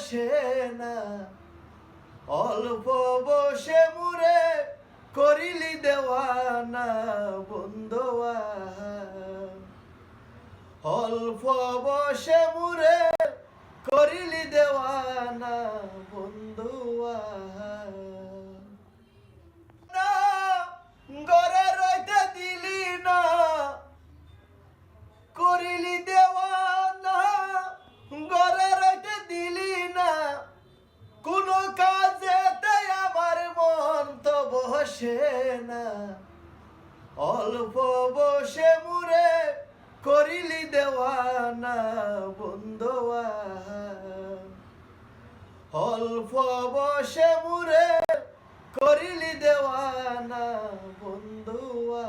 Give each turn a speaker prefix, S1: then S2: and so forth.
S1: বসে না, অল্প বসে মুরে করিলি দেওয়ানা বন্ধুয়া। অল্প বসে মুরে করিলি দেওয়ানা বন্ধুয়া। না ঘরে রইতে দিলি না, করিলি দেওয়ানা ঘরে রইতে দিলি না, কোনো কাজে তাই আমার মন তো বসে না, অল্প বসে মুরে করিলি দেওয়ানা বন্ধুয়া। অল্প বসে মুরে করিলি দেওয়ানা বন্ধুয়া।